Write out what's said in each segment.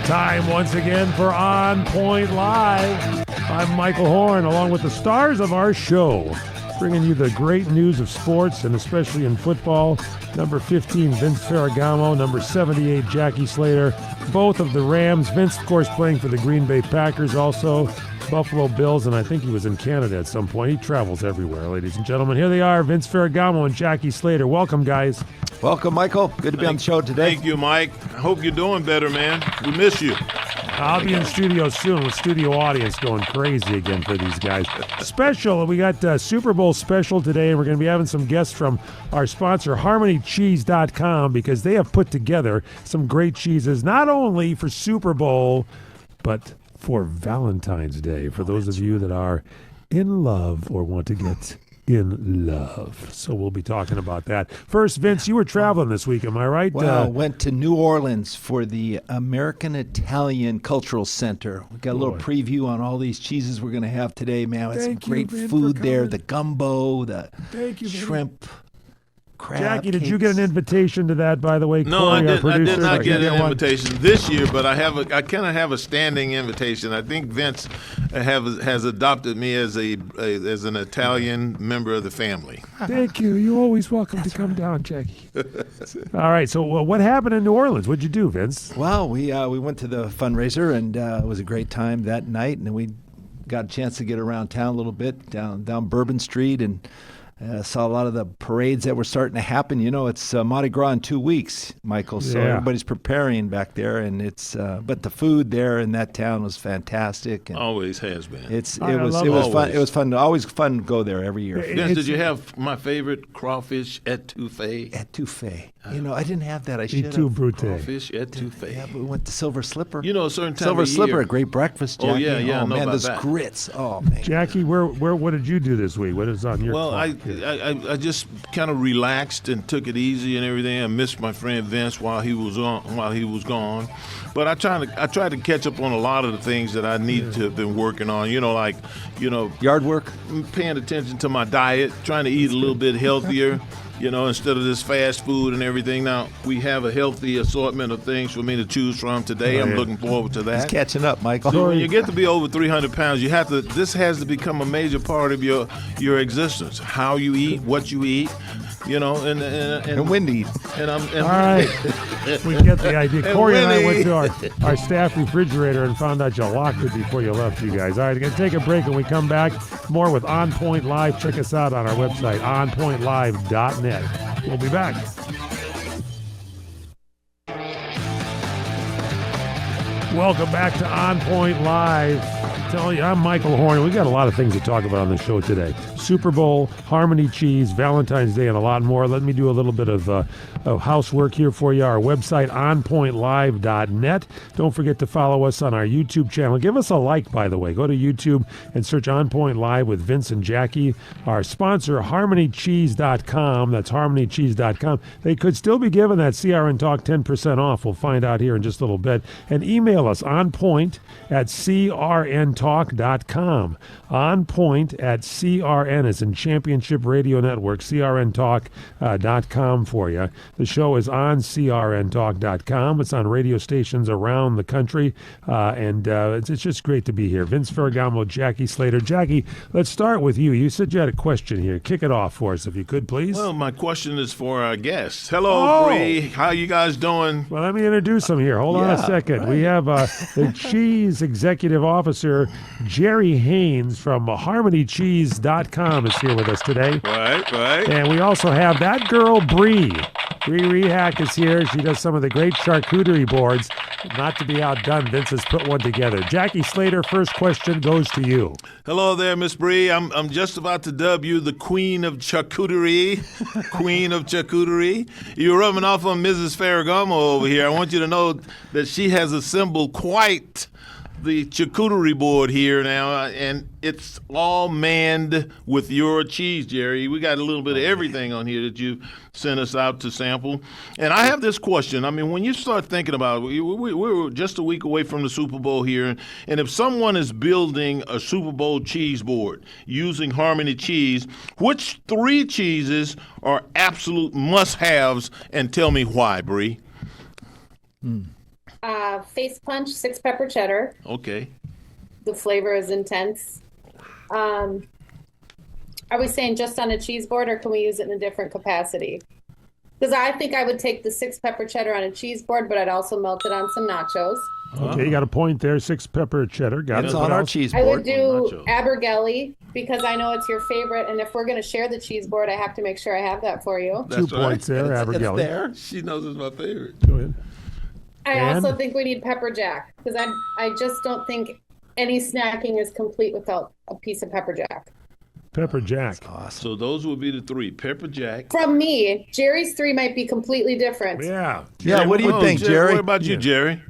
Time once again for On Point Live. I'm Michael Horn, along with the stars of our show, bringing you the great news of sports, and especially in football. Number 15, Vince Ferragamo. Number 78, Jackie Slater. Both of the Rams. Vince, of course, playing for the Green Bay Packers, also Buffalo Bills, and I think he was in Canada at some point. He travels everywhere, ladies and gentlemen. Here they are, Vince Ferragamo and Jackie Slater. Welcome, guys. Welcome, Michael. Good to be on the show today. Thank you, Mike. I hope you're doing better, man. We miss you. I'll be in studio soon with studio audience going crazy again for these guys. Special, we got Super Bowl special today, and we're going to be having some guests from our sponsor, HarmonyCheese.com, because they have put together some great cheeses, not only for Super Bowl, but for Valentine's Day, for those of you that are in love or want to get in love. So we'll be talking about that. First, Vince, you were traveling this week, am I right? Well, went to New Orleans for the American Italian Cultural Center. We got a little preview on all these cheeses we're going to have today, man. We had some great food there, the gumbo, the shrimp, crab Jackie, cakes. Did you get an invitation to that, by the way? No, Corey, I did not get an one? invitation this year, but I kind of have a standing invitation. I think Vince has adopted me as an Italian member of the family. Thank you. You're always welcome to come down, Jackie. All right. So, what happened in New Orleans? What'd you do, Vince? Well, we went to the fundraiser, and it was a great time that night. And then we got a chance to get around town a little bit, down Bourbon Street, and saw a lot of the parades that were starting to happen. You know, it's Mardi Gras in 2 weeks, Michael, so everybody's preparing back there, and it's but the food there in that town was fantastic. And always has been. It was fun. It was fun. Always fun to go there every year. Vince, did you have my favorite crawfish etouffee? Etouffee. You know, I didn't have that. I should have. Crawfish etouffee. Yeah, but we went to Silver Slipper. You know, a certain time Silver of Slipper, year. a great breakfast, Jackie. Oh, yeah, I know man, about those that. grits. Oh, man. Jackie, what did you do this week? What is on your Well, clock? I just kind of relaxed and took it easy and everything. I missed my friend Vince while he was gone, but I tried to catch up on a lot of the things that I need to have been working on. Yard work, paying attention to my diet, trying to eat a little bit healthier. Instead of this fast food and everything. Now, we have a healthy assortment of things for me to choose from today. I'm looking forward to that. He's catching up, Michael. So when you get to be over 300 pounds, this has to become a major part of your existence. How you eat, what you eat, and when to eat. All right. We get the idea. Corey and I went to our staff refrigerator and found out you locked it before you left, you guys. All right, we're going to take a break. When we come back, more with On Point Live. Check us out on our website, onpointlive.net. We'll be back. Welcome back to On Point Live. I tell you, I'm Michael Horn. We've got a lot of things to talk about on the show today. Super Bowl, Harmony Cheese, Valentine's Day, and a lot more. Let me do a little bit of housework here for you. Our website, onpointlive.net. Don't forget to follow us on our YouTube channel. Give us a like, by the way. Go to YouTube and search On Point Live with Vince and Jackie. Our sponsor, HarmonyCheese.com. That's HarmonyCheese.com. They could still be giving that CRN Talk 10% off. We'll find out here in just a little bit. And email us, onpoint@crntalk.com. Onpoint@CRN is in Championship Radio Network, crntalk.com for you. The show is on crntalk.com. It's on radio stations around the country, and it's just great to be here. Vince Ferragamo, Jackie Slater. Jackie, let's start with you. You said you had a question here. Kick it off for us, if you could, please. Well, my question is for our guests. Hello, Brie. How you guys doing? Well, let me introduce them here. Hold on a second. Right. We have the Cheese Executive Officer, Jerry Haynes from HarmonyCheese.com is here with us today. Right. And we also have that girl, Brie. Brie Rehack is here. She does some of the great charcuterie boards. Not to be outdone, Vince has put one together. Jackie Slater, first question goes to you. Hello there, Miss Brie. I'm just about to dub you the Queen of Charcuterie. Queen of Charcuterie. You're rubbing off on Mrs. Ferragamo over here. I want you to know that she has assembled quite the charcuterie board here now, and it's all manned with your cheese, Jerry. We got a little bit of everything on here that you sent us out to sample. And I have this question. I mean, when you start thinking about it, we're just a week away from the Super Bowl here, and if someone is building a Super Bowl cheese board using Harmony Cheese, which three cheeses are absolute must-haves, and tell me why, Brie? Face Punch, 6 pepper cheddar. Okay. The flavor is intense. Are we saying just on a cheese board, or can we use it in a different capacity? Because I think I would take the 6 pepper cheddar on a cheese board, but I'd also melt it on some nachos. Okay, you got a point there. 6 pepper cheddar. Got It's it. on What our else? cheese I would board. do Nachos. abergelli because I know it's your favorite, and if we're going to share the cheese board, I have to make sure I have that for you. Two That's right. points there, It's Abergelli. there. She knows it's my favorite. Go ahead. I And? also think we need pepper jack because I just don't think any snacking is complete without a piece of pepper jack. Pepper jack. Awesome. So those would be the 3. Pepper jack. From me, Jerry's 3 might be completely different. Yeah. Yeah, what do you think, Jerry? What about you, Jerry?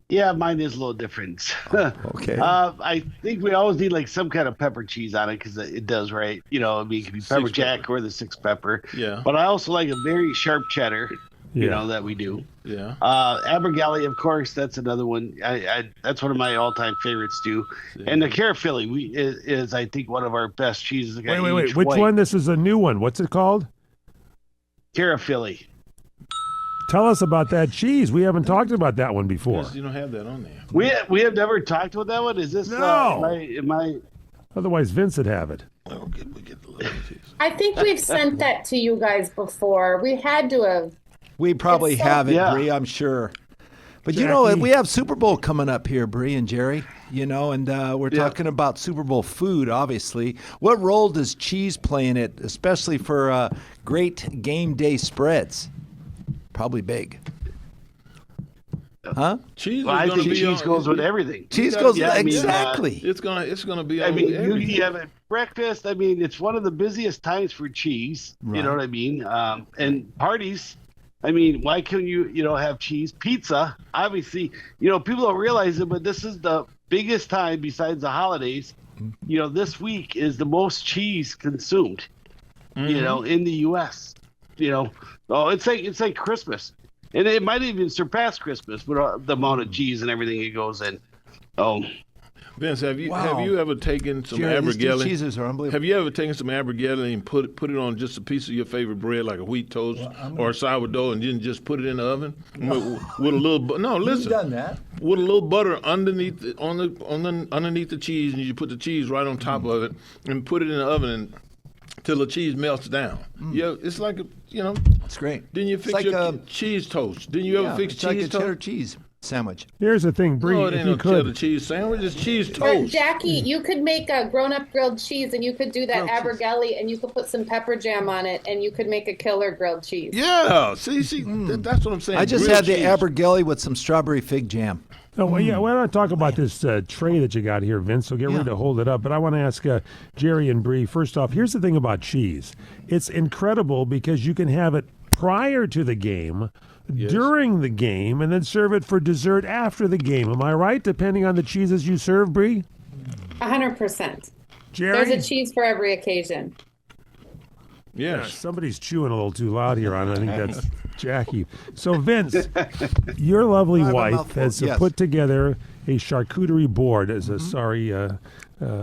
Yeah, mine is a little different. Okay. I think we always need like some kind of pepper cheese on it because it does, right? You know, I mean, it could be pepper 6 jack pepper. or the 6 pepper. Yeah. But I also like a very sharp cheddar, you Yeah. know, that we do. Yeah. Abergelli, of course, that's another one. That's one of my all-time favorites too. And the Charcuterie is I think one of our best cheeses. Wait. Which one? This is a new one. What's it called? Charcuterie. Tell us about that cheese. We haven't talked about that one before. Yes, you don't have that on there. We have never talked about that one. Is this? No. Am I? Otherwise, Vince would have it. Okay, we get the little cheese. I think we've sent that to you guys before. We had to have. We probably It's so- have it, Yeah. Brie, I'm sure. But you know, Jackie. we have Super Bowl coming up here, Brie and Jerry, you know, and we're talking about Super Bowl food, obviously. What role does cheese play in it, especially for great game day spreads? Probably big. Huh? Cheese Well, is I going to think be cheese on, goes with everything. Cheese gotta- goes yeah, I mean, exactly. It's gonna be. I on mean, everything. you have a breakfast. I mean, it's one of the busiest times for cheese. You know what I mean? And parties. I mean, why couldn't you have cheese? Pizza, obviously, people don't realize it, but this is the biggest time besides the holidays. This week is the most cheese consumed, in the U.S. It's like Christmas. And it might even surpass Christmas with the amount of cheese and everything it goes in. Vince, have you Wow. ever taken some Jerry, these two abergelli? cheeses are unbelievable. Have you ever taken some abergelli and put it on just a piece of your favorite bread, like a wheat toast or a sourdough, and then just put it in the oven with a little? Listen. done that. With a little butter underneath underneath the cheese, and you put the cheese right on top of it, and put it in the oven till the cheese melts down. Yeah, it's like It's great. Didn't you It's fix like your a- cheese toast? Didn't you ever fix it's cheese like a toast? cheddar cheese sandwich. Here's the thing, Brie, No, it if ain't you no cheddar could. cheese sandwich. It's cheese But toast. Jackie, you could make a grown-up grilled cheese, and you could do that abergelli, and you could put some pepper jam on it, and you could make a killer grilled cheese. Yeah, see, that's what I'm saying. I just Grilled had the cheese. abergelli with some strawberry fig jam. Oh, well, yeah, why don't I talk about this tray that you got here, Vince? So get ready to hold it up. But I want to ask Jerry and Brie, first off, here's the thing about cheese. It's incredible because you can have it prior to the game, during the game, and then serve it for dessert after the game. Am I right, depending on the cheeses you serve, Brie? 100%. Jerry? There's a cheese for every occasion. Yes. Somebody's chewing a little too loud here on it. I think that's Jackie. So, Vince, your lovely I have a wife mouthful, has yes. put together a charcuterie board. As a sorry,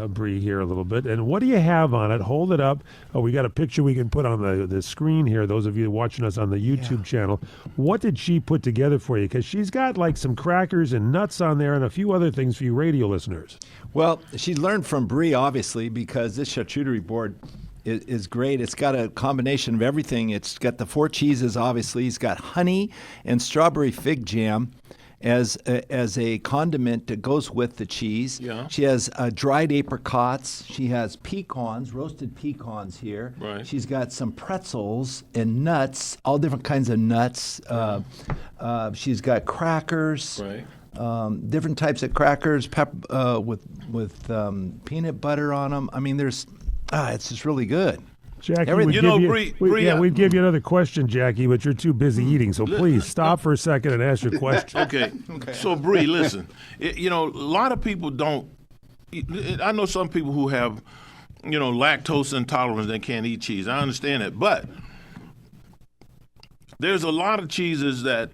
Brie here a little bit. And what do you have on it? Hold it up. Oh, we got a picture we can put on the screen here. Those of you watching us on the YouTube channel. What did she put together for you? Because she's got like some crackers and nuts on there and a few other things for you radio listeners. Well, she learned from Brie, obviously, because this charcuterie board is great. It's got a combination of everything. It's got the 4 cheeses, obviously. It's got honey and strawberry fig jam as a condiment that goes with the cheese. Yeah. She has dried apricots. She has pecans, roasted pecans here. Right. She's got some pretzels and nuts, all different kinds of nuts. She's got crackers. Right. Different types of crackers, with peanut butter on them. I mean, it's just really good. Jackie, Everything- we'd You give know, you, Brie, we'd give you another question, Jackie, but you're too busy eating. So please stop for a second and ask your question. Okay. So, Bree, listen. A lot of people don't. I know some people who have, lactose intolerance and can't eat cheese. I understand that, but there's a lot of cheeses that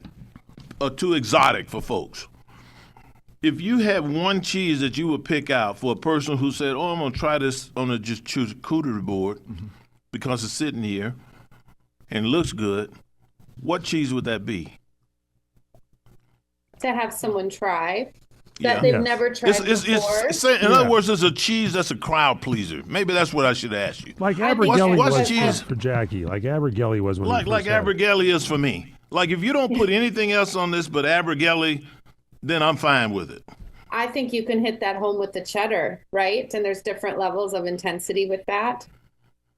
are too exotic for folks. If you have one cheese that you would pick out for a person who said, "Oh, I'm gonna try this on a just charcuterie board because it's sitting here and looks good," what cheese would that be? to have someone try that Yeah. they've Yes. never tried before. In other words, it's a cheese that's a crowd pleaser. Maybe that's what I should ask you. Like I think Abergelli what's was cheese? for Jackie. Like Abergelli was when Like we first had it. Abergelli is for me. Like if you don't put anything else on this but Abergelli, then I'm fine with it. I think you can hit that home with the cheddar, right? And there's different levels of intensity with that.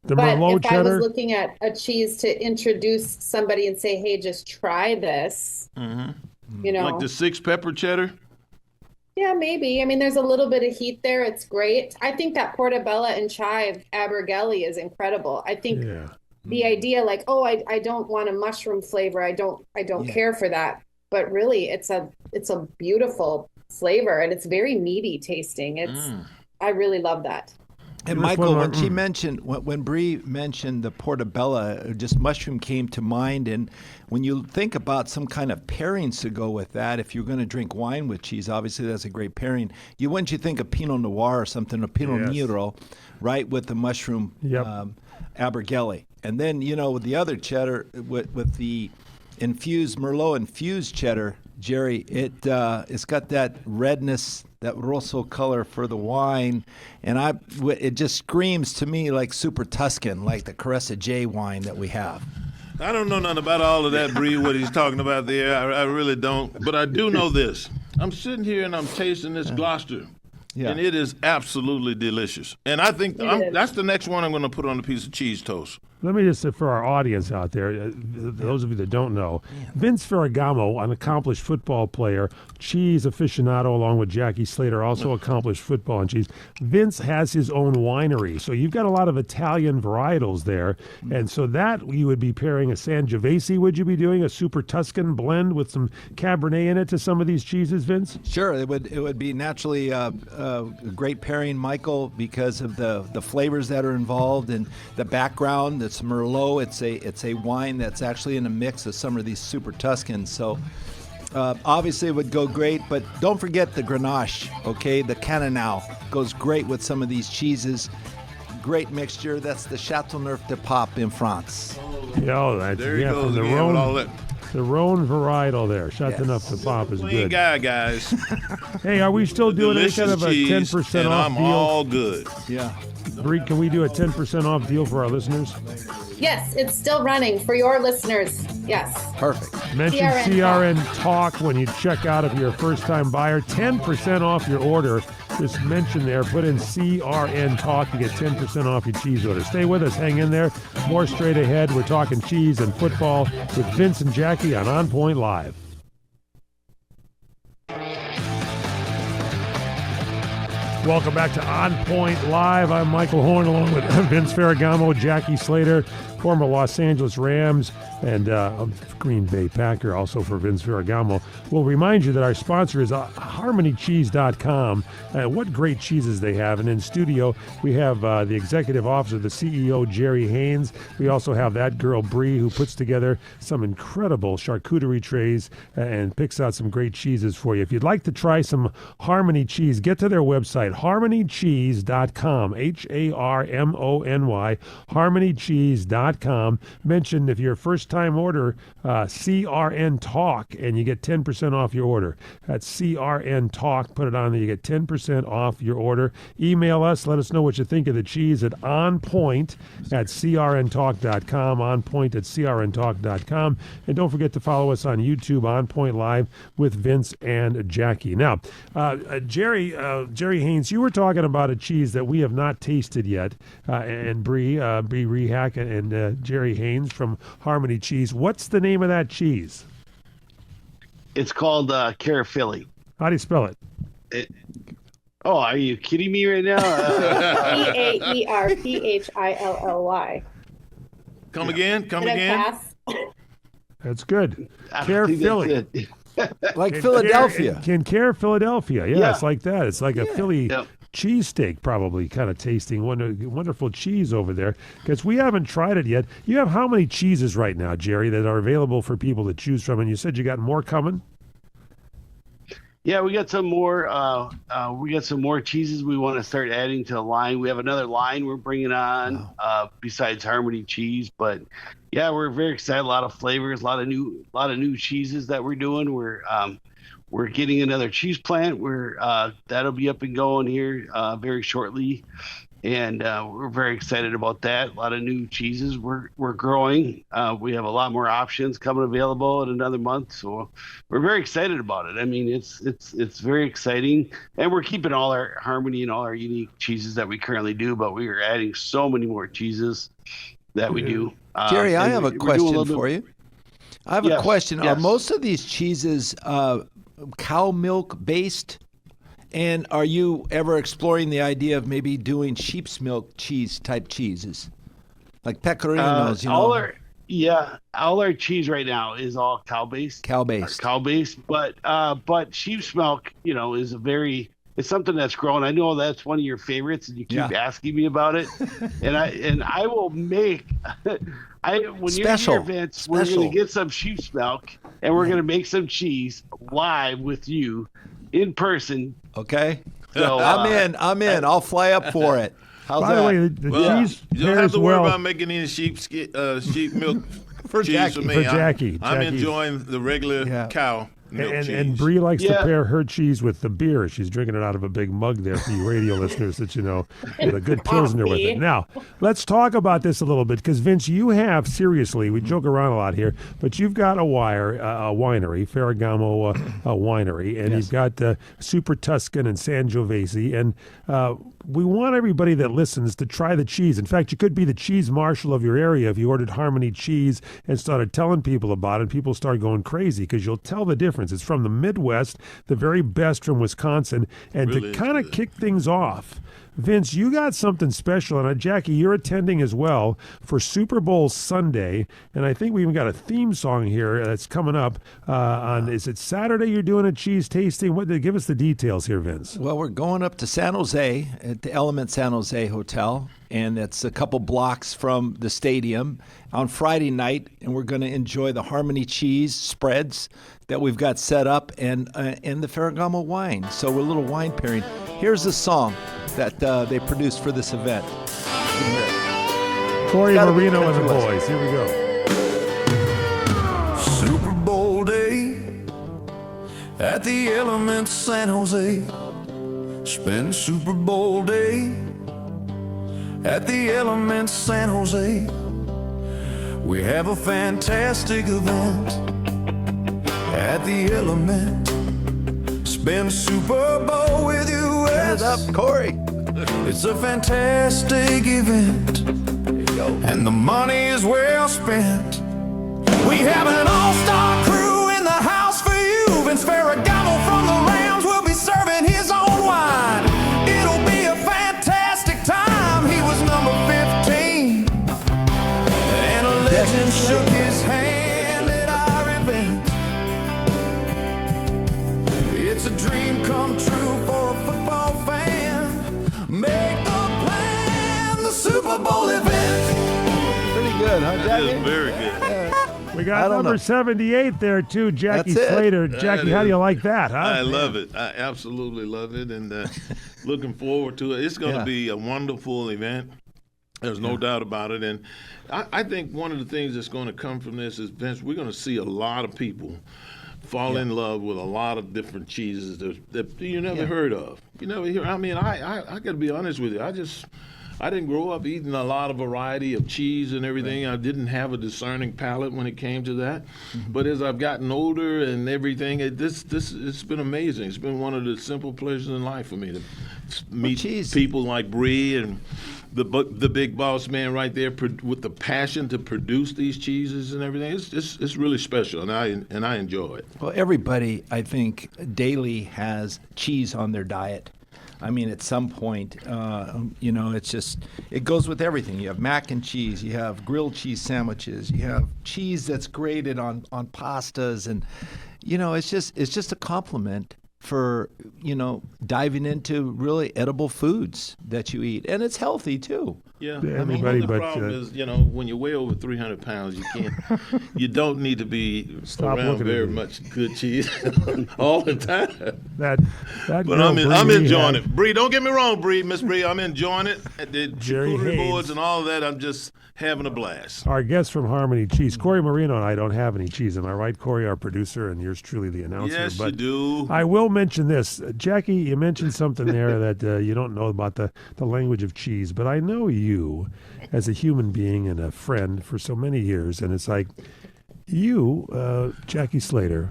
The But Merlot if I cheddar. was looking at a cheese to introduce somebody and say, hey, just try this, you know. Like the 6 pepper cheddar. Yeah, maybe. I mean, there's a little bit of heat there. It's great. I think that portobello and chive Abergelli is incredible. I think Yeah. the idea like, oh, I don't want a mushroom flavor. I don't care for that. But really, it's a beautiful flavor, and it's very meaty tasting. I really love that. And This Michael, one, when she mentioned, when Brie mentioned the portobello, just mushroom came to mind. And when you think about some kind of pairings to go with that, if you're going to drink wine with cheese, obviously that's a great pairing. Wouldn't you think of Pinot Noir or something, or Pinot Nero, right, with the mushroom Abergelli. And then, with the other cheddar, with the infused Merlot infused cheddar, Jerry, it's got that redness, that rosso color for the wine, and it just screams to me like Super Tuscan, like the Caressa J wine that we have. I don't know nothing about all of that, Brie, what he's talking about there. I really don't. But I do know this. I'm sitting here and I'm tasting this Gloucester. Yeah. And it is absolutely delicious. And I think that's the next one I'm going to put on a piece of cheese toast. Let me just say for our audience out there, those of you that don't know, Vince Ferragamo, an accomplished football player, cheese aficionado, along with Jackie Slater, also accomplished football and cheese. Vince has his own winery, so you've got a lot of Italian varietals there, and so that you would be pairing a Sangiovese. Would you be doing a Super Tuscan blend with some Cabernet in it to some of these cheeses, Vince? Sure, it would be naturally a great pairing, Michael, because of the flavors that are involved and the background. It's Merlot. It's a wine that's actually in a mix of some of these Super Tuscans. So obviously it would go great, but don't forget the Grenache. Okay, the Canonau goes great with some of these cheeses. Great mixture. That's the Châteauneuf de Pape in France. Yeah, There he goes from the again with all Rhone, that. the Rhone varietal there. Chateauneuf de Pape is Clean good. guy, guys. Hey, are we still doing any kind Delicious of a cheese, 10% and off I'm deal? all good. Yeah. Brie, can we do a 10% off deal for our listeners? Yes, it's still running for your listeners. Yes. Perfect. Mention CRN CRN Talk when you check out if you're a first-time buyer. 10% off your order. Just mention there, put in CRN Talk. You get 10% off your cheese order. Stay with us. Hang in there. More straight ahead. We're talking cheese and football with Vince and Jackie on Point Live. Welcome back to On Point Live. I'm Michael Horn, along with Vince Ferragamo, Jackie Slater, former Los Angeles Rams, and Green Bay Packer, also for Vince Ferragamo. We'll remind you that our sponsor is HarmonyCheese.com. What great cheeses they have. And in studio, we have the executive officer, the CEO, Jerry Haynes. We also have that girl, Brie, who puts together some incredible charcuterie trays and picks out some great cheeses for you. If you'd like to try some Harmony cheese, get to their website, HarmonyCheese.com, HARMONY, HarmonyCheese.com. Mention if you're a first-time order, CRN Talk, and you get 10% off your order. That's CRN Talk. Put it on there. You get 10% off your order. Email us. Let us know what you think of the cheese at onpoint@crntalk.com, onpoint@crntalk.com. And don't forget to follow us on YouTube, On Point Live with Vince and Jackie. Now, Jerry Haynes, you were talking about a cheese that we have not tasted yet, and Brie Rehack and Jerry Haynes from Harmony Cheese. What's the name of that cheese? It's called Charcuterie. How do you spell it? Oh, are you kidding me right now? Caerphilly. Come again? Come Did I again? pass? That's good. I think that's Charcuterie. it. Like Philadelphia. Care Philadelphia. Yeah, it's like that. It's like a Philly Yep. cheesesteak, probably kind of tasting wonderful cheese over there, because we haven't tried it yet. You have how many cheeses right now, Jerry, that are available for people to choose from? And you said you got more coming? Yeah, we got some more. We got some more cheeses we want to start adding to the line. We have another line we're bringing on besides Harmony cheese. But yeah, we're very excited. A lot of flavors, a lot of new cheeses that we're doing. We're getting another cheese plant. That'll be up and going here very shortly. And we're very excited about that. A lot of new cheeses. We're growing. We have a lot more options coming available in another month, so we're very excited about it. I mean, it's very exciting, and we're keeping all our Harmony and all our unique cheeses that we currently do, but we are adding so many more cheeses that we do. Jerry, I have a question for you. I have a question. Yes. Are most of these cheeses cow milk based? And are you ever exploring the idea of maybe doing sheep's milk cheese type cheeses, like pecorinos? All our cheese right now is all cow based. But sheep's milk, it's something that's growing. I know that's one of your favorites, and you keep asking me about it. and I will make. When you're here, Vince, we're going to get some sheep's milk, and we're going to make some cheese live with you in person. Okay. So I'm in. I'll fly up for it. How's By that? the way, the cheese you don't have to worry well. about making any sheep milk For cheese Jackie. for me. For Jackie. I'm Jackie's- enjoying the regular cow milk cheese. And Brie likes to pair her cheese with the beer. She's drinking it out of a big mug there for you radio listeners that you know, with a good Pilsner with it. Now, let's talk about this a little bit because, Vince, you have, seriously, we joke around a lot here, but you've got a winery, Ferragamo Winery, and you've got Super Tuscan and Sangiovese, and we want everybody that listens to try the cheese. In fact, you could be the cheese marshal of your area if you ordered Harmony cheese and started telling people about it, and people start going crazy because you'll tell the difference. It's from the Midwest, the very best from Wisconsin, and Really to kind of kick things off, Vince, you got something special, and Jackie, you're attending as well for Super Bowl Sunday, and I think we even got a theme song here that's coming up is it Saturday you're doing a cheese tasting? Give us the details here, Vince. Well, we're going up to San Jose at the Element San Jose Hotel, and it's a couple blocks from the stadium on Friday night, and we're going to enjoy the Harmony cheese spreads that we've got set up and the Ferragamo wine. So we're a little wine pairing. Here's the song that they produced for this event. You can hear it. Corey Gotta be Marino and the country boys. Here we go. Super Bowl day at the Element San Jose. Spend Super Bowl day at the Element San Jose. We have a fantastic event at the Element. Spend Super Bowl with you. Turn it up, Corey. It's a fantastic event, and the money is well spent. We have an all-star crew in the house for you. Vince Ferragamo from the Rams will be serving his own wine. It'll be a fantastic time. He was number 15, and a legend shook his hand at our event. It's a dream come true for a football fan. Make the plan, the Super Bowl event. Pretty good, huh, That Jackie? is very good. We got number 78 there, too, Jackie That's it. Slater. Jackie, how do you like that, huh? I love it. I absolutely love it, and looking forward to it. It's going to be a wonderful event. There's no doubt about it. And I think one of the things that's going to come from this is, Vince, we're going to see a lot of people fall in love with a lot of different cheeses that you never heard of. You never hear. I mean, I got to be honest with you. I didn't grow up eating a lot of variety of cheese and everything. I didn't have a discerning palate when it came to that. But as I've gotten older and everything, it's been amazing. It's been one of the simple pleasures in life for me to meet people like Brie and the big boss man right there with the passion to produce these cheeses and everything. It's really special, and I enjoy it. Well, everybody, I think, daily has cheese on their diet. I mean, at some point, it goes with everything. You have mac and cheese, you have grilled cheese sandwiches, you have cheese that's grated on pastas, and it's just a compliment for diving into really edible foods that you eat, and it's healthy too. Yeah, everybody, the but problem is, when you weigh over 300 pounds, you don't need to be Stop around looking at very me. much good cheese all the time. That But girl, I'm Brie, enjoying had- it. Bree, don't get me wrong, Miss Bree, I'm enjoying it. The Jerry charcuterie Haynes. boards and all of that, I'm just having a blast. Our guest from Harmony Cheese, Corey Marino, and I don't have any cheese. Am I right, Corey, our producer, and yours truly, the announcer? Yes, but you do. I will mention this. Jackie, you mentioned something there that you don't know about the language of cheese, but I know you as a human being and a friend for so many years, and it's like you, Jackie Slater,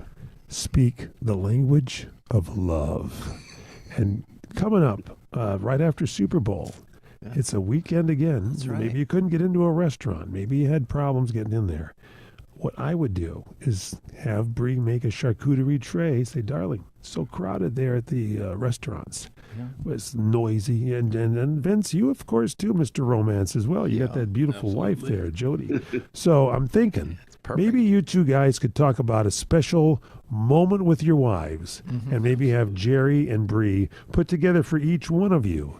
speak the language of love. And coming up right after Super Bowl, it's a weekend again. That's right. Maybe you couldn't get into a restaurant. Maybe you had problems getting in there. What I would do is have Brie make a charcuterie tray. Say, darling, it's so crowded there at the restaurants. It's noisy. And Vince, you, of course, too, Mr. Romance as well. You got that beautiful wife there, Jody. So I'm thinking maybe you two guys could talk about a special moment with your wives and maybe have Jerry and Brie put together for each one of you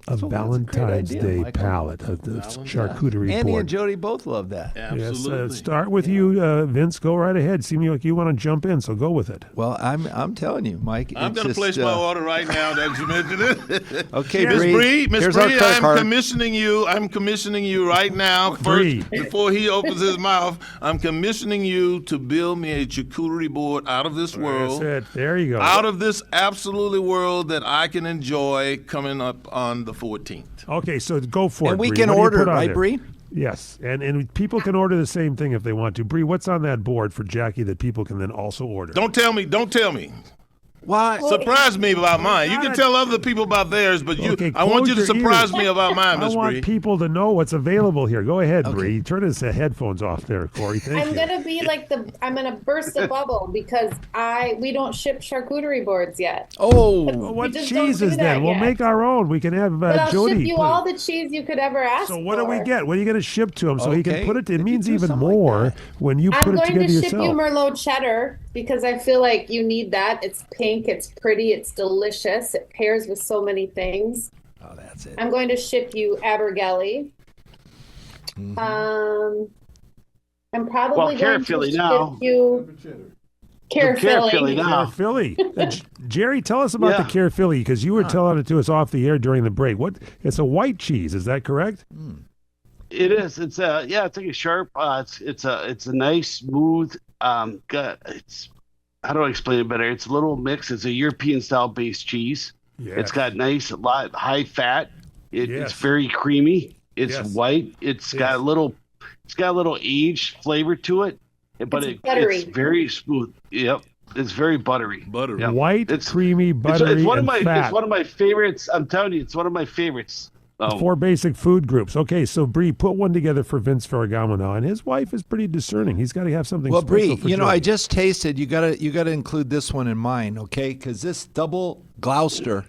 a That's a great Valentine's idea, Day Michael. palette, a charcuterie Andy board. and Jody both love that. Absolutely. Yes, start with you, Vince. Go right ahead. Seem like you want to jump in, so go with it. Well, I'm telling you, Mike. I'm it's going to just, place my order right now that you mentioned it. Okay, Miss Bree, here's our credit I'm card. commissioning you. I'm commissioning you right now. Bree. First, before he opens his mouth, I'm commissioning you to build me a charcuterie board out of this world. That's it. There you go. Out of this absolutely world that I can enjoy coming up on the 14th. Okay, so go for it. And we Bree. can What do you order put it, on right, there? Bree? Yes, and people can order the same thing if they want to. Bree, what's on that board for Jackie that people can then also order? Don't tell me. Don't tell me. Why? Surprise me about mine. You can tell other people about theirs, but Okay, I want you to close your surprise ears. me about mine, I Miss want Bree. people to know what's available here. Go ahead, Bree. Turn his headphones off there, Corey. Thank I'm you. gonna be like I'm gonna burst the bubble because we don't ship charcuterie boards yet. Oh, Well, what We just don't cheese do is that then? We'll yet. make our own. We can have But I'll Jody. ship you put- all the cheese you could ever ask So what do we for. get? What are you going to ship to him so he can Okay. put it? It If you means do even something like more that. when you I'm put it going together to ship yourself. you Merlot cheddar because I feel like you need that. It's pink, it's pretty, it's delicious. It pairs with so many things. oh, that's it. I'm going to ship you Abergele. I'm probably going to Carafilly ship now. you Carafilly Carafilly. now. Philly. Jerry, tell us about Yeah. the Care Philly because you were telling it to us off the air during the break. It's a white cheese, is that correct? It is. It's it's like a sharp. It's a nice smooth. It's how do I explain it better? It's a little mix. It's a European style based cheese. Yeah. It's got nice, high fat. Yes. It's very creamy. It's Yes. white. It's Yes. got a little aged flavor to it, but It's buttery. it's very smooth. Yep, it's very buttery. Buttery. Yep. White, It's- creamy, buttery, it's one of and my fat. it's one of my favorites. I'm telling you, it's one of my favorites. Four basic food groups. Okay, so Bree, put one together for Vince Ferragamo now, and his wife is pretty discerning. He's got to have something Well, special Bree, for I Jody. just tasted. You gotta include this one in mine, okay? Because this double Gloucester,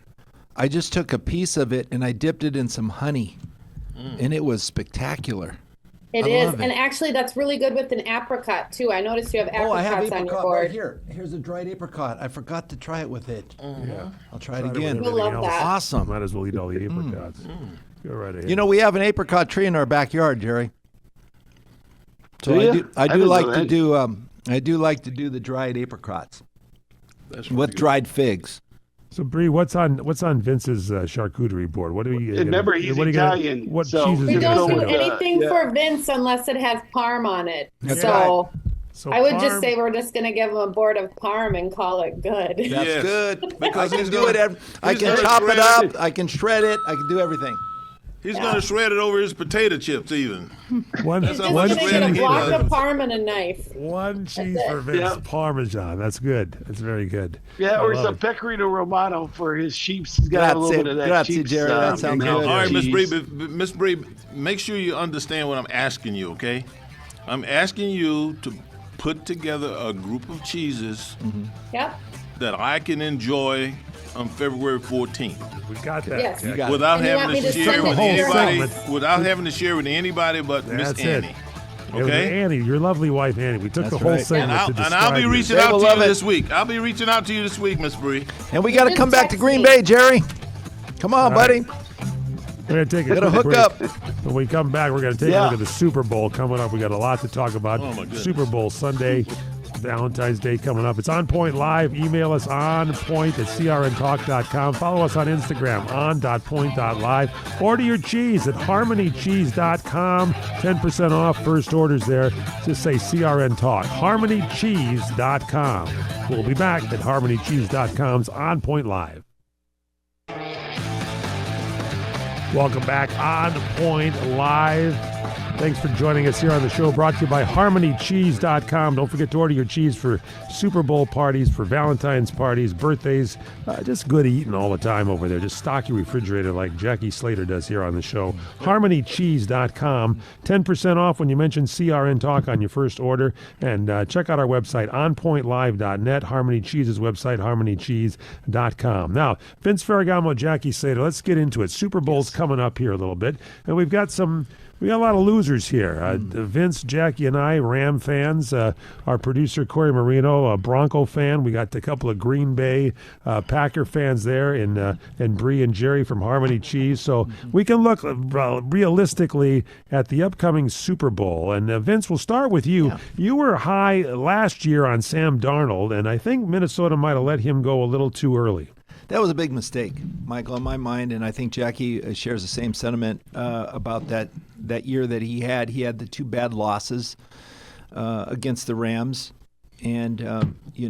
I just took a piece of it and I dipped it in some honey, and it was spectacular. It I is, love it. and actually, that's really good with an apricot too. I noticed you have Oh, I apricots have on your apricot board. right here. Here's a dried apricot. I forgot to try it with it. Yeah. I'll try it Try it again. with You'll love everything else. that. Awesome. Might as well eat all the apricots. Go right ahead. You know, we have an apricot tree in our backyard, Jerry. So Do I ya? do. I I do didn't like know to that. do. I do like to do the dried apricots That's with dried figs. So Bree, what's on Vince's charcuterie board? What do you? Remember, he's what are you gonna- Italian, what so- cheeses We are you don't gonna do say to him? anything yeah. for Vince unless it has parm on it. That's So So I would just parm- say we're just going to give him a board of parm and call it good. That's Yes, good. because I can he's do gonna- I he's can gonna chop it shred up. it. I can shred it. I can do everything. He's going to shred it over his potato chips even. one, He's just how one much going to bread get a he block does. of parm and a knife. one cheese for Vince Yeah. Parmesan. That's good. That's very good. Yeah, I or love some it. pecorino romano for his sheeps. He's got a little bit of that. Grazie, cheap Jerry. That stuff. sounds All good. All right, Miss Bree, Cheese. Miss Bree, make sure you understand what I'm asking you, okay? I'm asking you to put together a group of cheeses Yep. that I can enjoy on February 14th We got that. Yes. You got it. without And you having want to me to share send it with to your anybody, segment. without having to share with anybody but Miss That's it. Annie. It was Okay. Annie, your lovely wife, Annie. We took That's the whole right. segment And to describe I'll be you. reaching They out will to love you it. this week. I'll be reaching out to you this week, Miss Brie. And we got to Just come back to text Green me. Bay, Jerry. Come on, All buddy. right. We're going to take a Gotta quick hook break. up. When we come back, we're going to take a look at the Super Bowl coming up. We got a lot to talk about. Oh, my goodness. Super Bowl Sunday, Valentine's Day coming up. It's On Point Live. Email us onpoint@crntalk.com. Follow us on Instagram, on.point.live. Order your cheese at harmonycheese.com. 10% off first orders there. Just say CRN Talk. harmonycheese.com. We'll be back at harmonycheese.com's On Point Live. Welcome back on Point Live. Thanks for joining us here on the show, brought to you by HarmonyCheese.com. Don't forget to order your cheese for Super Bowl parties, for Valentine's parties, birthdays, just good eating all the time over there. Just stock your refrigerator like Jackie Slater does here on the show. HarmonyCheese.com. 10% off when you mention CRN Talk on your first order. And check out our website, onpointlive.net, Harmony Cheese's website, harmonycheese.com. Now, Vince Ferragamo, Jackie Slater, let's get into it. Super Bowl's coming up here a little bit, and we got a lot of losers here. Vince, Jackie, and I, Ram fans. Our producer, Corey Marino, a Bronco fan. We got a couple of Green Bay Packer fans there, and Brie and Jerry from Harmony Cheese. So we can look realistically at the upcoming Super Bowl. And Vince, we'll start with you. Yeah. You were high last year on Sam Darnold, and I think Minnesota might have let him go a little too early. That was a big mistake, Michael, in my mind, and I think Jackie shares the same sentiment about that year that he had. He had the two bad losses against the Rams, and and he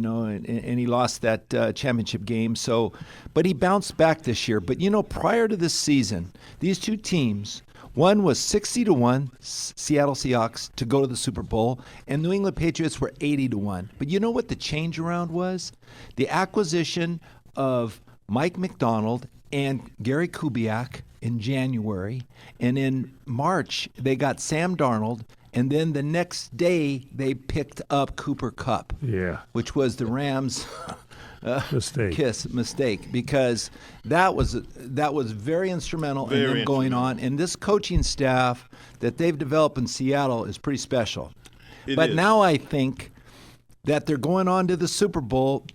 lost that championship game. So, but he bounced back this year. But prior to this season, these two teams. One was 60-1, Seattle Seahawks, to go to the Super Bowl, and New England Patriots were 80-1. But you know what the change around was? The acquisition of Mike McDonald and Gary Kubiak in January, and in March they got Sam Darnold, and then the next day they picked up Cooper Kupp, which was the Rams' mistake, because that was very instrumental in them going on. And this coaching staff that they've developed in Seattle is pretty special. But now I think that they're going on to the Super Bowl.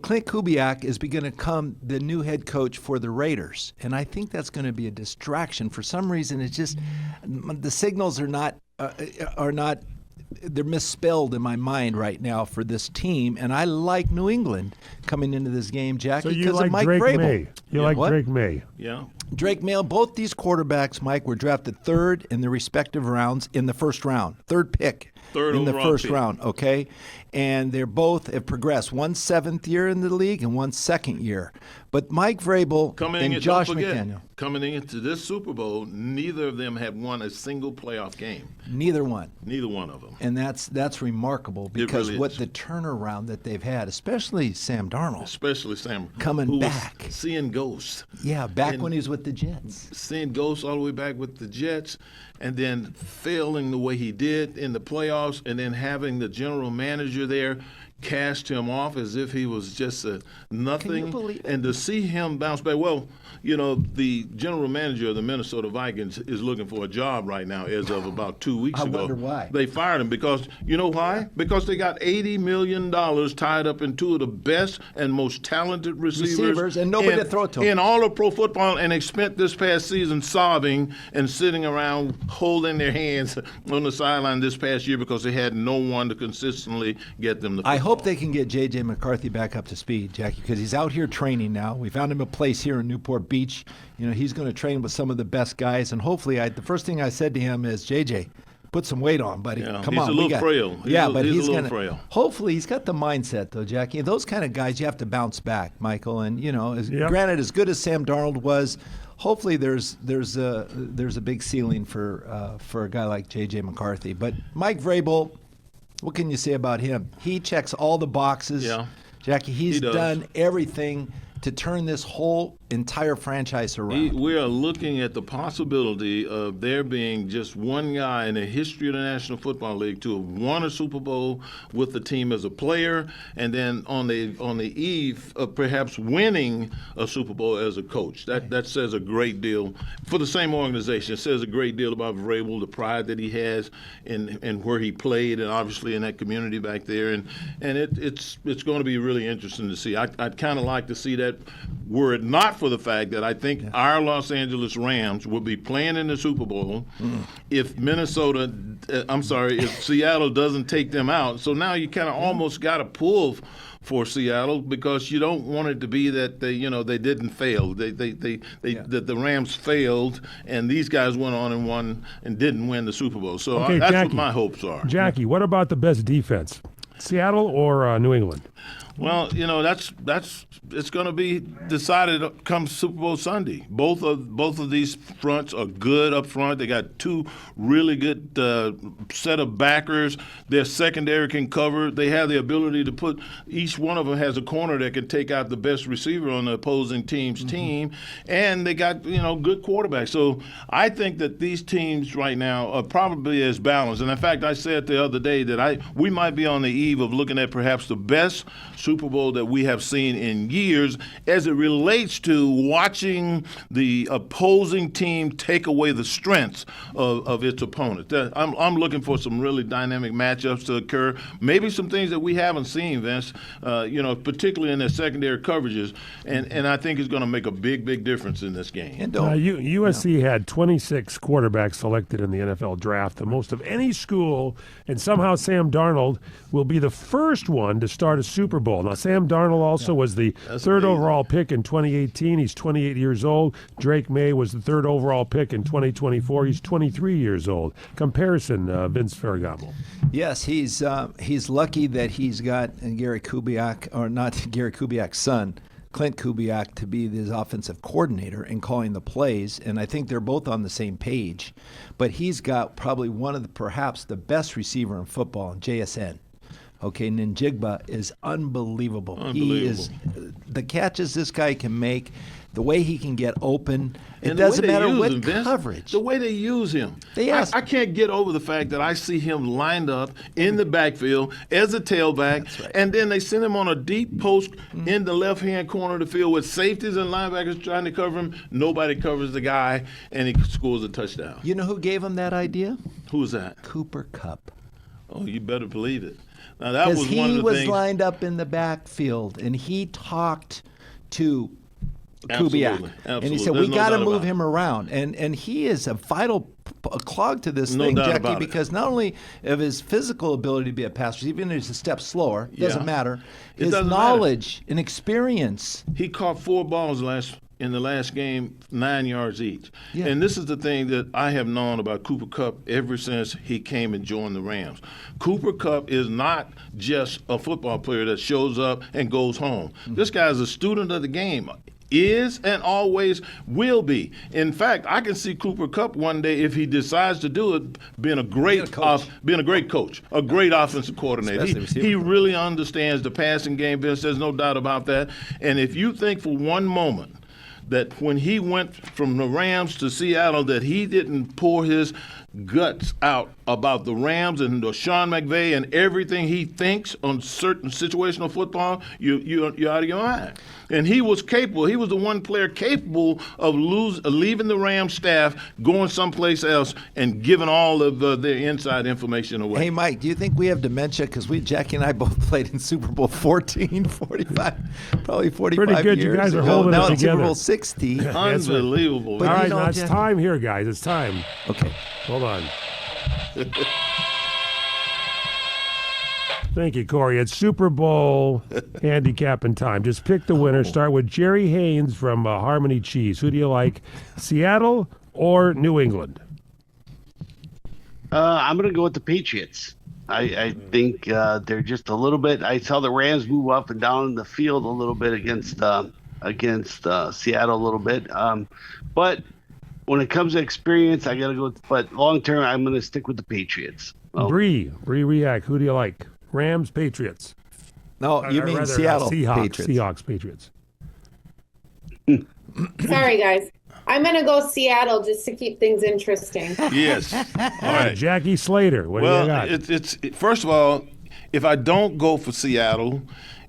Clint Kubiak is going to become the new head coach for the Raiders, and I think that's going to be a distraction. For some reason, it's just the signals are not they're misspelled in my mind right now for this team, and I like New England coming into this game, Jackie, because of Mike Vrabel. May. You like what? Drake May. Yeah. Drake May. Both these quarterbacks, Mike, were drafted third in their respective rounds in the first round, third pick. In the first round, okay? And they're both have progressed. One 7th year in the league and one 2nd year. But Mike Vrabel and Josh McDaniel. Coming into this Super Bowl, neither of them had won a single playoff game. Neither one. Neither one of them. And that's remarkable because really what the turnaround that they've had, especially Sam Darnold. Especially Sam. Coming back. Seeing ghosts. Yeah, when he was with the Jets. Seeing ghosts all the way back with the Jets, and then failing the way he did in the playoffs, and then having the general manager there cast him off as if he was just a nothing. Can you believe it? And to see him bounce back, the general manager of the Minnesota Vikings is looking for a job right now as of about 2 weeks ago. I wonder why. They fired him because, you know why? Because they got $80 million tied up in two of the best and most talented receivers and nobody to throw it to. In all of pro football, and they spent this past season sobbing and sitting around holding their hands on the sideline this past year because they had no one to consistently get them the football. I hope they can get J.J. McCarthy back up to speed, Jackie, because he's out here training now. We found him a place here in Newport Beach. He's going to train with some of the best guys, and hopefully, the first thing I said to him is, J.J., put some weight on, buddy. Yeah, Come on. He's a little frail. But he's a little going to. Frail. Hopefully, he's got the mindset, though, Jackie. Those kind of guys, you have to bounce back, Michael. And granted, as good as Sam Darnold was, hopefully there's a big ceiling for a guy like J.J. McCarthy. But Mike Vrabel, what can you say about him? He checks all the boxes. Yeah. Jackie, he's done everything to turn this whole entire franchise around. We are looking at the possibility of there being just one guy in the history of the National Football League to have won a Super Bowl with the team as a player, and then on the eve of perhaps winning a Super Bowl as a coach. That says a great deal for the same organization. It says a great deal about Vrabel, the pride that he has in where he played, and obviously in that community back there. And it's going to be really interesting to see. I'd kind of like to see that, were it not for the fact that I think our Los Angeles Rams will be playing in the Super Bowl if if Seattle doesn't take them out. So now you kind of almost got to pull for Seattle, because you don't want it to be that they didn't fail. That the Rams failed and these guys went on and won and didn't win the Super Bowl. So Okay, that's Jackie, what my hopes are. Jackie, what about the best defense? Seattle or New England? Well, it's going to be decided come Super Bowl Sunday. Both of these fronts are good up front. They got two really good set of backers. Their secondary can cover. They have the ability to put, each one of them has a corner that can take out the best receiver on the opposing team's team, and they got good quarterbacks. So I think that these teams right now are probably as balanced. And in fact, I said the other day that we might be on the eve of looking at perhaps the best Super Bowl that we have seen in years as it relates to watching the opposing team take away the strengths of its opponent. I'm looking for some really dynamic matchups to occur, maybe some things that we haven't seen, Vince, particularly in their secondary coverages, and I think it's going to make a big difference in this game. And USC had 26 quarterbacks selected in the NFL draft, the most of any school, and somehow Sam Darnold will be the first one to start a Super Bowl. Now, Sam Darnold also was the third overall pick in 2018. He's 28 years old. Drake May was the third overall pick in 2024. He's 23 years old. Comparison, Vince Ferragamo. Yes, he's lucky that he's got Gary Kubiak, or not Gary Kubiak's son, Clint Kubiak, to be his offensive coordinator and calling the plays, and I think they're both on the same page. But he's got probably perhaps the best receiver in football, JSN. Okay, Ninjigba is unbelievable. He is the catches this guy can make, the way he can get open. It doesn't matter what coverage. The way they use him. I can't get over the fact that I see him lined up in the backfield as a tailback, and then they send him on a deep post in the left-hand corner of the field with safeties and linebackers trying to cover him. Nobody covers the guy, and he scores a touchdown. You know who gave him that idea? Who's that? Cooper Kupp. Oh, you better believe it. Now, that was one of the Because he was things. lined up in the backfield, and he talked to Absolutely, Kubiak. And he said, There's we got to doubt move about it. him around. And he is a vital clog to this No thing, doubt Jackie, about it. because not only of his physical ability to be a passer, even if he's a step slower, doesn't matter, It his doesn't knowledge and experience. He caught 4 balls in the last game, 9 yards each. Yeah. And this is the thing that I have known about Cooper Kupp ever since he came and joined the Rams. Cooper Kupp is not just a football player that shows up and goes home. This guy is a student of the game. Is and always will be. In fact, I can see Cooper Kupp one day, if he decides to do it, being a great coach, a great offensive coordinator. He really understands the passing game, Vince. There's no doubt about that. And if you think for one moment that when he went from the Rams to Seattle that he didn't pour his guts out about the Rams and Sean McVay and everything he thinks on certain situational football, you're out of your mind. And he was capable. He was the one player capable of leaving the Rams staff, going someplace else, and giving all of their inside information away. Hey, Mike, do you think we have dementia? Because Jackie and I both played in Super Bowl 14, 45, probably 45 Pretty good. years You guys are ago. holding now it it's Super together. Bowl 60. Unbelievable. But All you right, know, now it's Jack- time here, guys. It's time. Okay. Hold on. Thank you, Corey. It's Super Bowl handicapping time. Just pick the winner. Start with Jerry Haynes from Harmony Cheese. Who do you like, Seattle or New England? I'm going to go with the Patriots. I think they're just a little bit. I saw the Rams move up and down the field a little bit against Seattle a little bit. But when it comes to experience, I got to go. But long term, I'm going to stick with the Patriots. Brie React. Who do you like? Rams, Patriots. No, you Or mean rather, Seattle Seahawks, Patriots. Seahawks, Patriots. Sorry, guys. I'm going to go Seattle just to keep things interesting. Yes. All right. Jackie Slater, what do you Well, got? it's first of all, if I don't go for Seattle,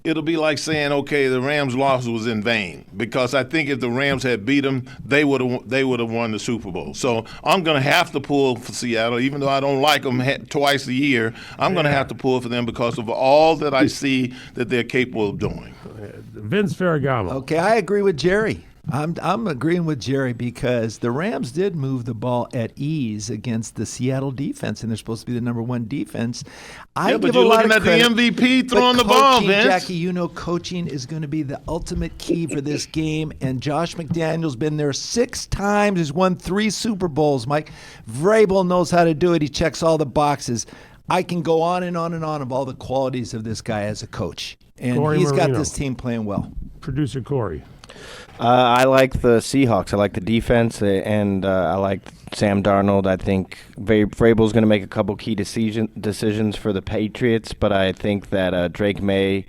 it'll be like saying, okay, the Rams' loss was in vain, because I think if the Rams had beat them, they would have won the Super Bowl. So I'm going to have to pull for Seattle, even though I don't like them twice a year. I'm going to have to pull for them because of all that I see that they're capable of doing. Vince Ferragamo. Okay, I agree with Jerry. I'm agreeing with Jerry because the Rams did move the ball at ease against the Seattle defense, and they're supposed to be the number one defense. I But give you're a lot looking of at credit, the MVP but throwing the ball, coaching, Vince. Jackie, you know coaching is going to be the ultimate key for this game, and Josh McDaniels been there 6 times. He's won 3 Super Bowls, Mike. Vrabel knows how to do it. He checks all the boxes. I can go on and on and on of all the qualities of this guy as a coach, and Corey he's got Marino. this team playing well. Producer Corey. I like the Seahawks. I like the defense, and I like Sam Darnold. I think Vrabel's going to make a couple key decisions for the Patriots, but I think that Drake May,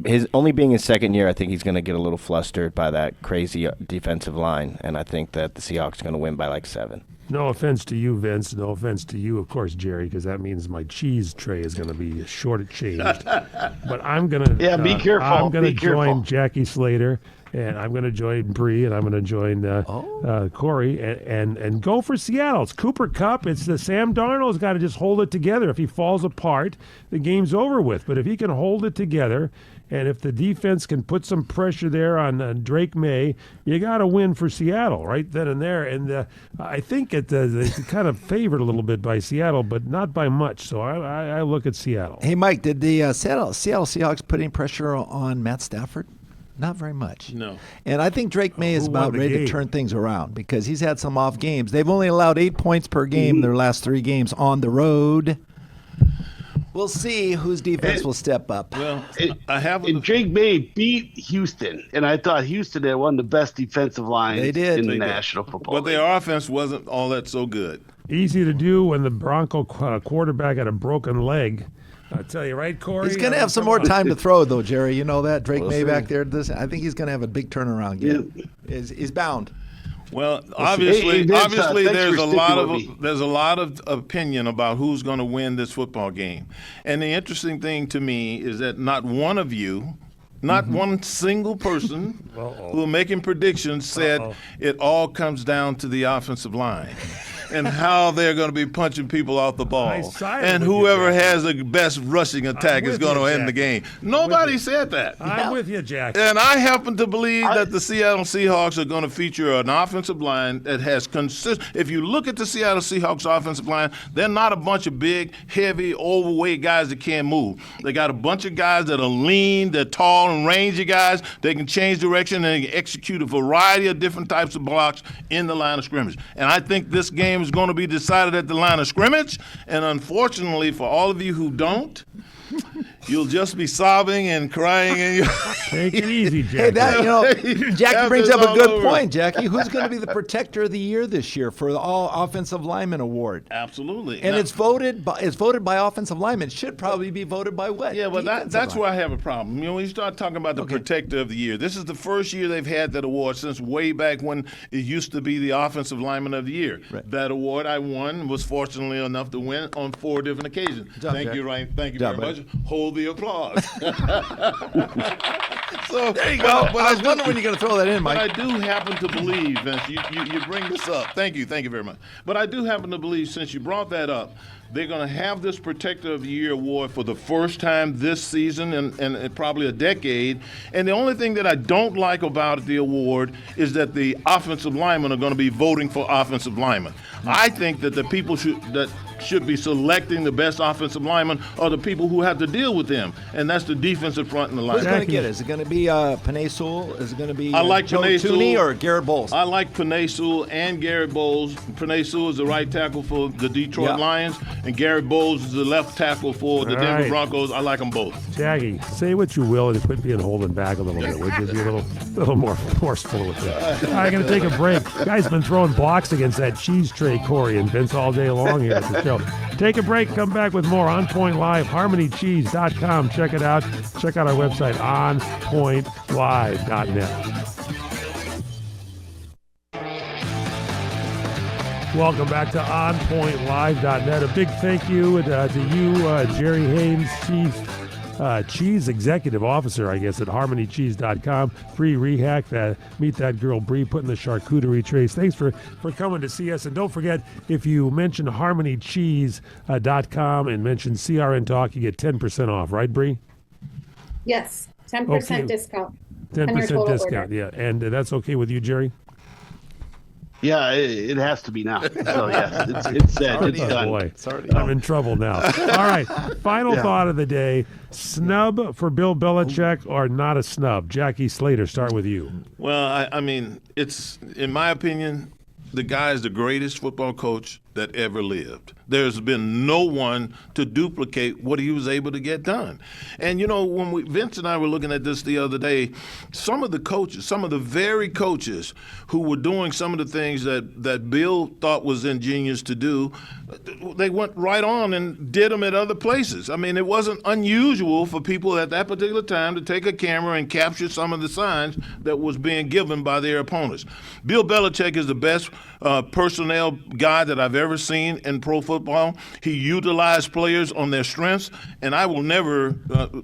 his only being his second year, I think he's going to get a little flustered by that crazy defensive line, and I think that the Seahawks are going to win by like 7. No offense to you, Vince. No offense to you, of course, Jerry, because that means my cheese tray is going to be shortchanged. But I'm going to be careful. I'm going to Be careful. join Jackie Slater, and I'm going to join Brie, and I'm going to join Corey, and go for Seattle. It's Cooper Kupp. It's the Sam Darnold's got to just hold it together. If he falls apart, the game's over with. But if he can hold it together, and if the defense can put some pressure there on Drake May, you got to win for Seattle right then and there. And I think they're kind of favored a little bit by Seattle, but not by much. So I look at Seattle. Hey, Mike, did the Seattle Seahawks put any pressure on Matt Stafford? Not very much. No. And I think Drake May is Who won about the ready game? to turn things around because he's had some off games. They've only allowed 8 points per game in their last 3 games on the road. We'll see whose defense will step up. Well, I have And Drake May beat Houston, and I thought Houston had one of the best defensive lines They did. in the They did. National Football but League. their offense wasn't all that so good. Easy to do when the Bronco quarterback had a broken leg. I tell you, right, Corey? He's going to have some Come more on. time to throw, though, Jerry. You know that? Drake We'll May see. back there. I think he's going to have a big turnaround game. He's bound. Well, Hey, obviously, Vince, thanks there's for a lot sticking with me. there's a lot of opinion about who's going to win this football game, and the interesting thing to me is that not one of you, not one single person who are making predictions said it all comes down to the offensive line. And how they're going to be punching people off the I ball. sided And with you, whoever Jack. has the best rushing attack is with going to you, end the Jack. game. Nobody you. said that. I'm with you, Jack. And I happen to believe that the Seattle Seahawks are going to feature an offensive line that has If you look at the Seattle Seahawks offensive line, they're not a bunch of big, heavy, overweight guys that can't move. They got a bunch of guys that are lean, they're tall and rangy guys. They can change direction and they can execute a variety of different types of blocks in the line of scrimmage. And I think this game is going to be decided at the line of scrimmage. And unfortunately, for all of you who don't, you'll just be sobbing and crying. And Take it easy, Jack. Hey, Jackie After brings it's up a all good over. point, Jackie. Who's going to be the protector of the year this year for the All Offensive Lineman Award? Absolutely. And Now- it's voted by offensive linemen. It should probably be voted by what? Yeah, but Defensive that's linemen. where I have a problem. You know, when you start talking about the protector of the year, this is the first year they've had that award since way back when it used to be the offensive lineman of the year. Right. That award I won, was fortunately enough to win on 4 different occasions. job, Thank Jack. you, Ryan. Thank you Good job, very buddy. much. Hold the applause. So There you go. I was wondering when you're going to throw that in, But I Mike. do happen to believe, Vince, you bring this up. Thank you very much. But I do happen to believe, since you brought that up, they're going to have this Protector of the Year award for the first time this season and probably a decade. And the only thing that I don't like about the award is that the offensive linemen are going to be voting for offensive linemen. I think that the people should be selecting the best offensive linemen are the people who have to deal with them, and that's the defensive front and the line. Who's going to get it? Is it going to be Panay Sewell? Is it going to be I like Joe Panay Tooney Sewell. or Garrett Bowles? I like Panay Sewell and Garrett Bowles. Panay Sewell is the right tackle for the Detroit Yeah. Lions, and Garrett Bowles is the left tackle for the All Denver right. Broncos. I like them both. Jackie, say what you will and quit being holding back a little bit. Would you be a little more forceful with it? All right, going to take a break. Guy's been throwing blocks against that cheese tray, Corey and Vince, all day long here at the show. Take a break. Come back with more On Point Live. HarmonyCheese.com. Check it out. Check out our website, onpointlive.net. Welcome back to OnPointLive.net. A big thank you to you, Jerry Haynes, Cheese Executive Officer, I guess, at HarmonyCheese.com. Free rehack. Meet that girl, Brie, putting the charcuterie trays. Thanks for coming to see us. And don't forget, if you mention HarmonyCheese.com and mention CRN Talk, you get 10% off. Right, Brie? Yes, 10% discount. 10% discount, yeah. And that's okay with you, Jerry? Yeah, it has to be now. So yes, it's set. It's done. Boy, I'm in trouble now. All right, final thought of the day: snub for Bill Belichick or not a snub? Jackie Slater, start with you. Well, I mean, it's, in my opinion, the guy is the greatest football coach that ever lived. There's been no one to duplicate what he was able to get done. And, you know, when Vince and I were looking at this the other day, some of the coaches, some of the very coaches who were doing some of the things that Bill thought was ingenious to do, they went right on and did them at other places. I mean, it wasn't unusual for people at that particular time to take a camera and capture some of the signs that was being given by their opponents. Bill Belichick is the best personnel guy that I've ever seen in pro football. He utilized players on their strengths, and I will never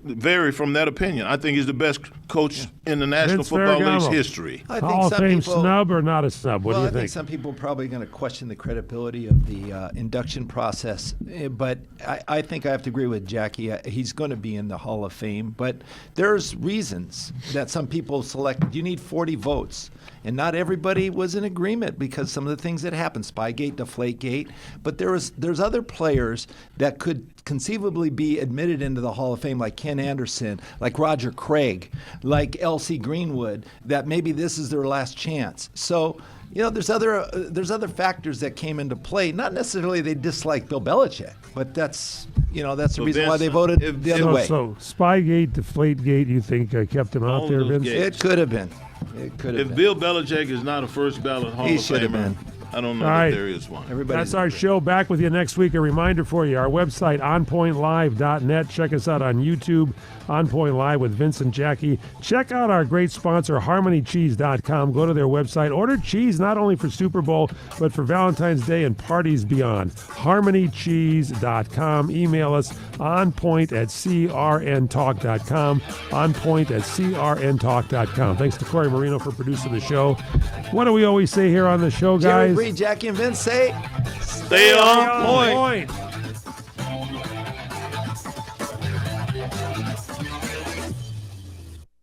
vary from that opinion. I think he's the best coach in the National Vince Football League's Ferragamo. history. I think Hall of some Fame people, snub or not a snub? What do you I think think? some people are probably going to question the credibility of the induction process, but I think I have to agree with Jackie. He's going to be in the Hall of Fame, but there's reasons that some people selected. You need 40 votes, and not everybody was in agreement because some of the things that happened, Spygate, Deflategate, but there's other players that could conceivably be admitted into the Hall of Fame, like Ken Anderson, like Roger Craig, like L.C. Greenwood, that maybe this is their last chance. So, you know, there's other factors that came into play. Not necessarily they dislike Bill Belichick, but that's the reason why they voted the other way. So Spygate, Deflategate, you think kept him out All there, those Vince? gates. It could have been. It could have If been. Bill Belichick is not a first ballot Hall He of should have Famer, been. I don't know All that right. there is one. Everybody's That's our show. Back with you next week. A reminder for you, our website, onpointlive.net. Check us out on YouTube, On Point Live with Vince and Jackie. Check out our great sponsor, HarmonyCheese.com. Go to their website. Order cheese not only for Super Bowl, but for Valentine's Day and parties beyond. HarmonyCheese.com. Email us onpoint@crntalk.com. Onpoint@crntalk.com. Thanks to Corey Marino for producing the show. What do we always say here on the show, Jerry, guys? Brie, Jackie, and Vince say, Stay on point. Point.